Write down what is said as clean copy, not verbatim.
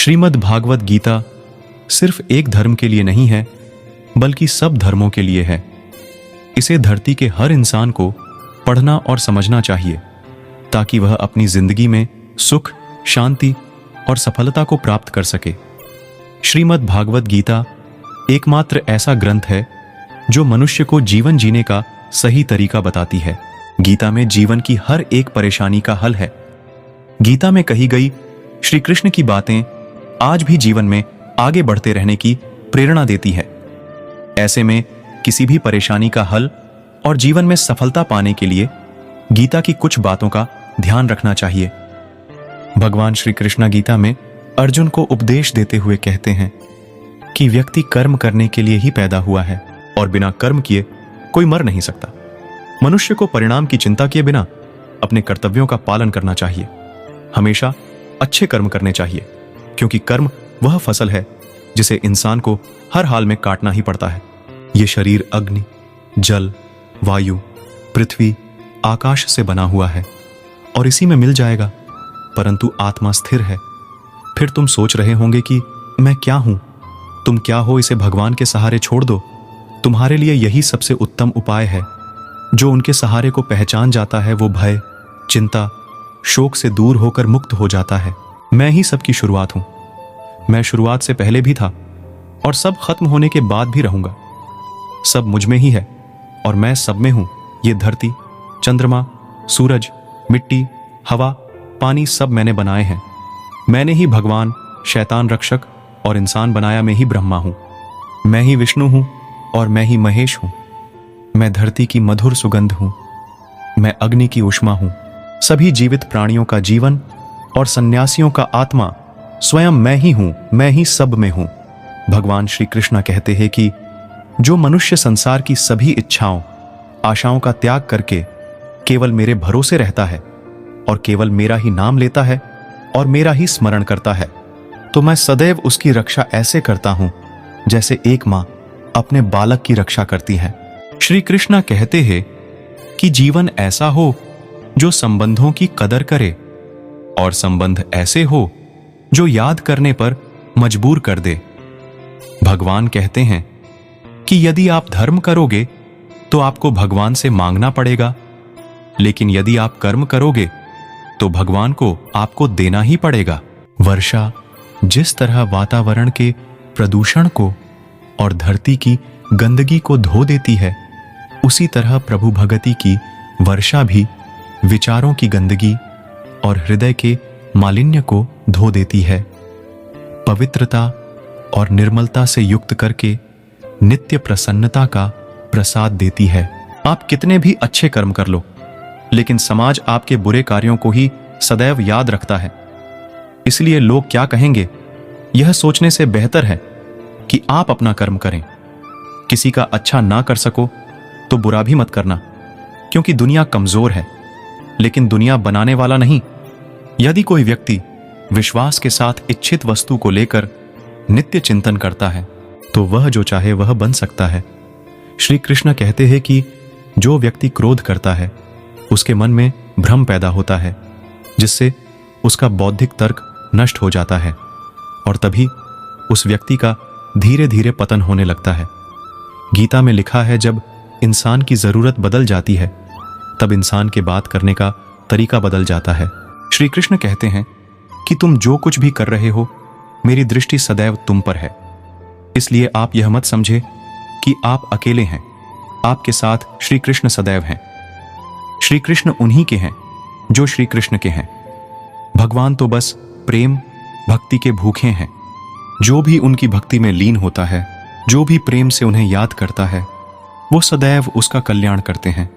श्रीमद् भागवत गीता सिर्फ एक धर्म के लिए नहीं है, बल्कि सब धर्मों के लिए है। इसे धरती के हर इंसान को पढ़ना और समझना चाहिए, ताकि वह अपनी जिंदगी में सुख, शांति और सफलता को प्राप्त कर सके। श्रीमद् भागवत गीता एकमात्र ऐसा ग्रंथ है जो मनुष्य को जीवन जीने का सही तरीका बताती है। गीता में जीवन की हर एक परेशानी का हल है। गीता में कही गई श्री कृष्ण की बातें आज भी जीवन में आगे बढ़ते रहने की प्रेरणा देती है। ऐसे में किसी भी परेशानी का हल और जीवन में सफलता पाने के लिए गीता की कुछ बातों का ध्यान रखना चाहिए। भगवान श्री कृष्ण गीता में अर्जुन को उपदेश देते हुए कहते हैं कि व्यक्ति कर्म करने के लिए ही पैदा हुआ है और बिना कर्म किए कोई मर नहीं सकता। मनुष्य को परिणाम की चिंता किए बिना अपने कर्तव्यों का पालन करना चाहिए। हमेशा अच्छे कर्म करने चाहिए, क्योंकि कर्म वह फसल है जिसे इंसान को हर हाल में काटना ही पड़ता है। ये शरीर अग्नि, जल, वायु, पृथ्वी, आकाश से बना हुआ है और इसी में मिल जाएगा, परंतु आत्मा स्थिर है। फिर तुम सोच रहे होंगे कि मैं क्या हूं? तुम क्या हो इसे भगवान के सहारे छोड़ दो। तुम्हारे लिए यही सबसे उत्तम उपाय है। जो उनके सहारे को पहचान जाता है वो भय, चिंता, शोक से दूर होकर मुक्त हो जाता है। मैं ही सबकी शुरुआत हूं। मैं शुरुआत से पहले भी था और सब खत्म होने के बाद भी रहूंगा। सब मुझ में ही है और मैं सब में हूं। ये धरती, चंद्रमा, सूरज, मिट्टी, हवा, पानी सब मैंने बनाए हैं। मैंने ही भगवान, शैतान रक्षक और इंसान बनाया में ही ब्रह्मा हूं। मैं ही विष्णु हूं और मैं ही महेश हूं। मैं धरती की मधुर सुगंध हूं। मैं अग्नि की ऊष्मा हूं। सभी जीवित प्राणियों का जीवन और सन्यासियों का आत्मा स्वयं मैं ही हूं। मैं ही सब में हूं। भगवान श्री कृष्ण कहते हैं कि जो मनुष्य संसार की सभी इच्छाओं, आशाओं का त्याग करके केवल मेरे भरोसे रहता है और केवल मेरा ही नाम लेता है और मेरा ही स्मरण करता है, तो मैं सदैव उसकी रक्षा ऐसे करता हूं जैसे एक मां अपने बालक की रक्षा करती है। श्री कृष्ण कहते हैं कि जीवन ऐसा हो जो संबंधों की कदर करे और संबंध ऐसे हो जो याद करने पर मजबूर कर दे। भगवान कहते हैं कि यदि आप धर्म करोगे तो आपको भगवान से मांगना पड़ेगा, लेकिन यदि आप कर्म करोगे तो भगवान को आपको देना ही पड़ेगा। वर्षा जिस तरह वातावरण के प्रदूषण को और धरती की गंदगी को धो देती है, उसी तरह प्रभु भगति की वर्षा भी विचारों की गंदगी और हृदय के मालिन्य को धो देती है। पवित्रता और निर्मलता से युक्त करके नित्य प्रसन्नता का प्रसाद देती है। आप कितने भी अच्छे कर्म कर लो, लेकिन समाज आपके बुरे कार्यों को ही सदैव याद रखता है। इसलिए लोग क्या कहेंगे, यह सोचने से बेहतर है कि आप अपना कर्म करें। किसी का अच्छा ना कर सको तो बुरा भी मत करना, क्योंकि दुनिया कमजोर है, लेकिन दुनिया बनाने वाला नहीं। यदि कोई व्यक्ति विश्वास के साथ इच्छित वस्तु को लेकर नित्य चिंतन करता है तो वह जो चाहे वह बन सकता है। श्री कृष्ण कहते हैं कि जो व्यक्ति क्रोध करता है उसके मन में भ्रम पैदा होता है, जिससे उसका बौद्धिक तर्क नष्ट हो जाता है और तभी उस व्यक्ति का धीरे धीरे पतन होने लगता है। गीता में लिखा है, जब इंसान की जरूरत बदल जाती है तब इंसान के बात करने का तरीका बदल जाता है। श्री कृष्ण कहते हैं कि तुम जो कुछ भी कर रहे हो, मेरी दृष्टि सदैव तुम पर है। इसलिए आप यह मत समझे कि आप अकेले हैं। आपके साथ श्री कृष्ण सदैव हैं। श्री कृष्ण उन्हीं के हैं जो श्री कृष्ण के हैं। भगवान तो बस प्रेम भक्ति के भूखे हैं। जो भी उनकी भक्ति में लीन होता है, जो भी प्रेम से उन्हें याद करता है, वो सदैव उसका कल्याण करते हैं।